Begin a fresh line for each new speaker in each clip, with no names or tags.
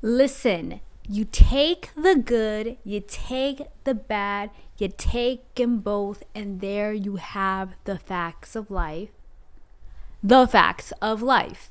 Listen, you take the good, you take the bad, you take them both, and there you have the facts of life. The facts of life.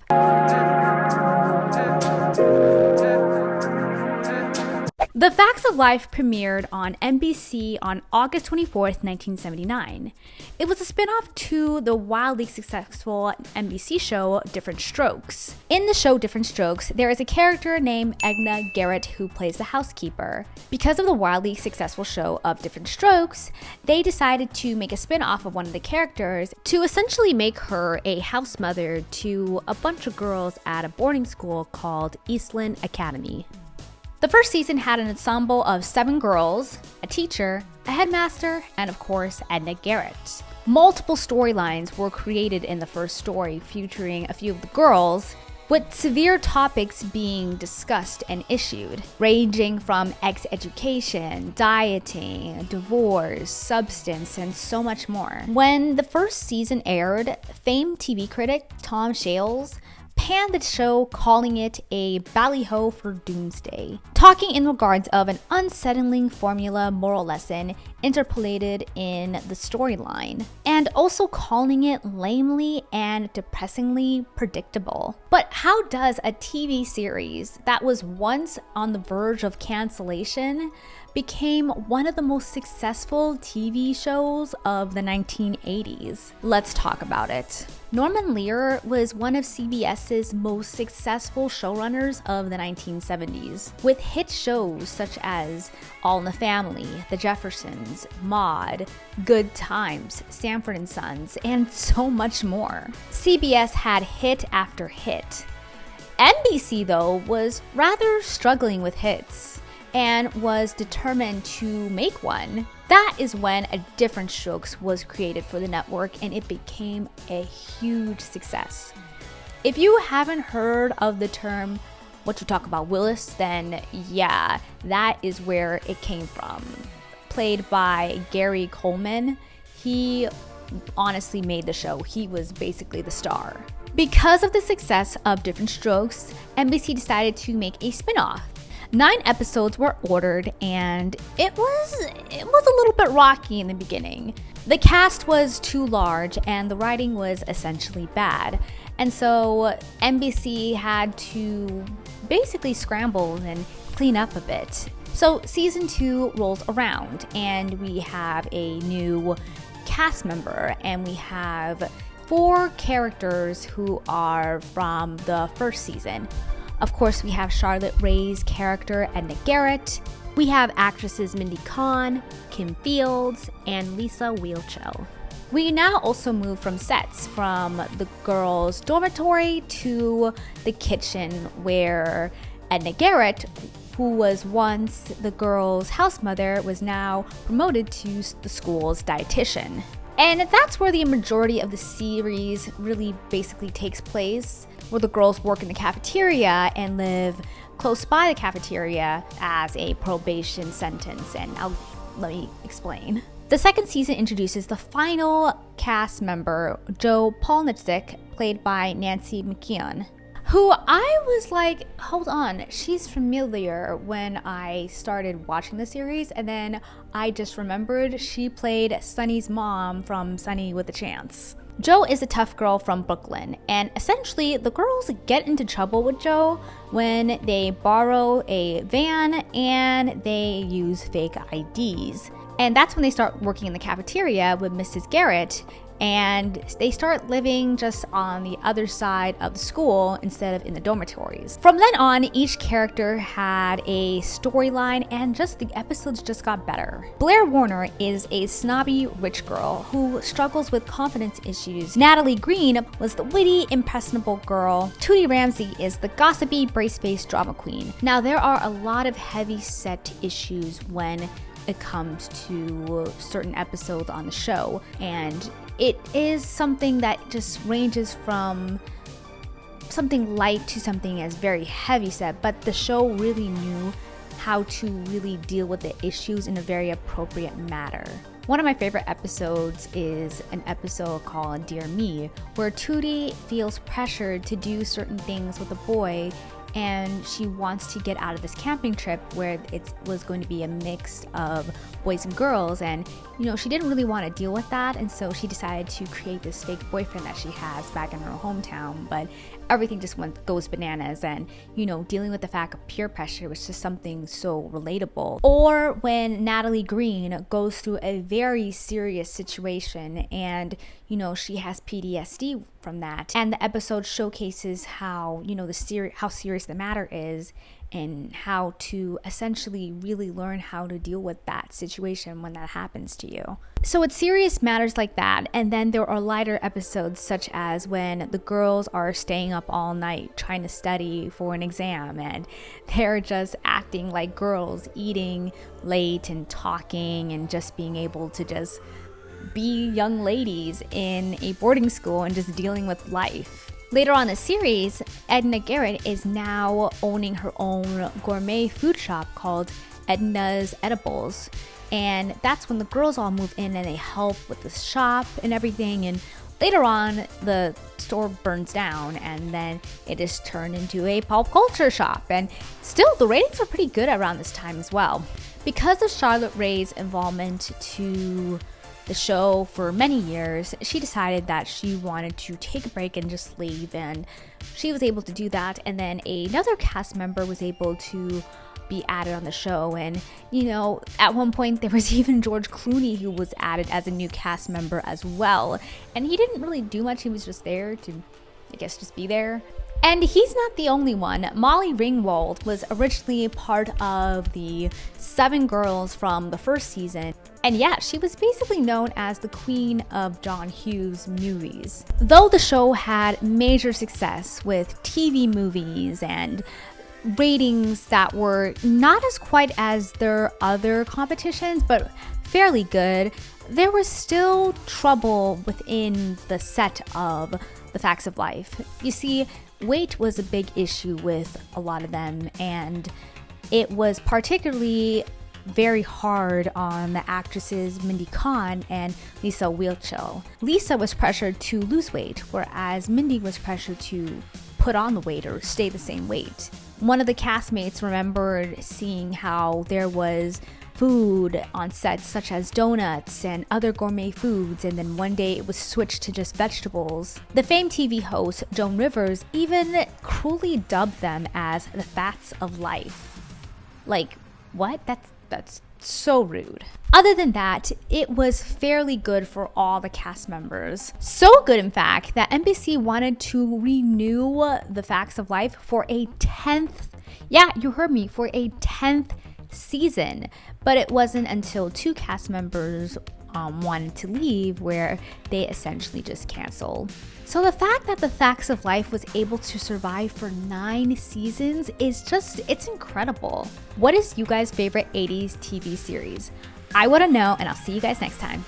The Facts of Life premiered on NBC on August 24th, 1979. It was a spin-off to the wildly successful NBC show Different Strokes. In the show Different Strokes, there is a character named Edna Garrett who plays the housekeeper. Because of the wildly successful show of Different Strokes, they decided to make a spin-off of one of the characters to essentially make her a house mother to a bunch of girls at a boarding school called Eastland Academy. The first season had an ensemble of 7 girls, a teacher, a headmaster, and of course, Edna Garrett. Multiple storylines were created in the first story featuring a few of the girls, with severe topics being discussed and issued, ranging from education, dieting, divorce, substance, and so much more. When the first season aired, famed TV critic Tom Shales panned the show, calling it a ballyho for doomsday, talking in regards of an unsettling formula moral lesson interpolated in the storyline, and also calling it lamely and depressingly predictable. But how does a TV series that was once on the verge of cancellation became one of the most successful TV shows of the 1980s? Let's talk about it. Norman Lear was one of CBS's most successful showrunners of the 1970s, with hit shows such as All in the Family, The Jeffersons, Maude, Good Times, Sanford & Sons, and so much more. CBS had hit after hit. NBC, though, was rather struggling with hits and was determined to make one. That is when A Different Strokes was created for the network, and it became a huge success. If you haven't heard of the term "what you talk about Willis," then yeah, that is where it came from. Played by Gary Coleman, he honestly made the show. He was basically the star. Because of the success of Different Strokes, NBC decided to make a spin-off. 9 episodes were ordered, and it was a little bit rocky in the beginning. The cast was too large and the writing was essentially bad, and so NBC had to basically scramble and clean up a bit. So season 2 rolls around and we have a new cast member, and we have 4 characters who are from the first season. Of course, we have Charlotte Ray's character, Edna Garrett. We have actresses Mindy Kahn, Kim Fields, and Lisa Wheelchell. We now also move from sets from the girls' dormitory to the kitchen, where Edna Garrett, who was once the girls' house mother, was now promoted to the school's dietitian. And that's where the majority of the series really basically takes place, where the girls work in the cafeteria and live close by the cafeteria as a probation sentence. And let me explain. The second season introduces the final cast member, Jo Polnitzik, played by Nancy McKeon, who I was like, hold on, she's familiar when I started watching the series, and then I just remembered she played Sunny's mom from Sunny with a Chance. Jo is a tough girl from Brooklyn, and essentially the girls get into trouble with Jo when they borrow a van and they use fake IDs. And that's when they start working in the cafeteria with Mrs. Garrett, and they start living just on the other side of the school instead of in the dormitories. From then on, each character had a storyline, and just the episodes just got better. Blair Warner is a snobby rich girl who struggles with confidence issues. Natalie Green was the witty, impressionable girl. Tootie Ramsey is the gossipy, brace-faced drama queen. Now, there are a lot of heavy-set issues when it comes to certain episodes on the show, and it is something that just ranges from something light to something as very heavy set, but the show really knew how to really deal with the issues in a very appropriate manner. One of my favorite episodes is an episode called Dear Me, where Tootie feels pressured to do certain things with a boy, and she wants to get out of this camping trip where it was going to be a mix of boys and girls, and she didn't really want to deal with that, and so she decided to create this fake boyfriend that she has back in her hometown. But everything just goes bananas, and dealing with the fact of peer pressure was just something so relatable. Or when Natalie Green goes through a very serious situation, and she has PTSD from that, and the episode showcases how how serious the matter is, and how to essentially really learn how to deal with that situation when that happens to you. So it's serious matters like that, and then there are lighter episodes such as when the girls are staying up all night trying to study for an exam, and they're just acting like girls, eating late and talking and just being able to just be young ladies in a boarding school and just dealing with life. Later on in the series, Edna Garrett is now owning her own gourmet food shop called Edna's Edibles. And that's when the girls all move in and they help with the shop and everything. And later on, the store burns down and then it is turned into a pop culture shop. And still, the ratings are pretty good around this time as well. Because of Charlotte Rae's involvement to the show for many years, she decided that she wanted to take a break and just leave, and she was able to do that. And then another cast member was able to be added on the show, and at one point there was even George Clooney who was added as a new cast member as well, and he didn't really do much. He was just there to, I guess, just be there. And he's not the only one. Molly Ringwald was originally a part of the 7 girls from the first season. And yeah, she was basically known as the queen of John Hughes movies. Though the show had major success with TV movies and ratings that were not as quite as their other competitions, but fairly good, there was still trouble within the set of The Facts of Life. You see, weight was a big issue with a lot of them, and it was particularly very hard on the actresses Mindy Kahn and Lisa Wheelchill. Lisa was pressured to lose weight, whereas Mindy was pressured to put on the weight or stay the same weight. One of the castmates remembered seeing how there was food on sets such as donuts and other gourmet foods, and then one day it was switched to just vegetables. The famed TV host Joan Rivers even cruelly dubbed them as the fats of life. Like, what? That's so rude. Other than that, it was fairly good for all the cast members. So good, in fact, that NBC wanted to renew The Facts of Life for a 10th, yeah, you heard me, for a 10th season. But it wasn't until 2 cast members wanted to leave where they essentially just canceled. So the fact that The Facts of Life was able to survive for 9 seasons is it's incredible. What is you guys' favorite 80s TV series? I want to know, and I'll see you guys next time.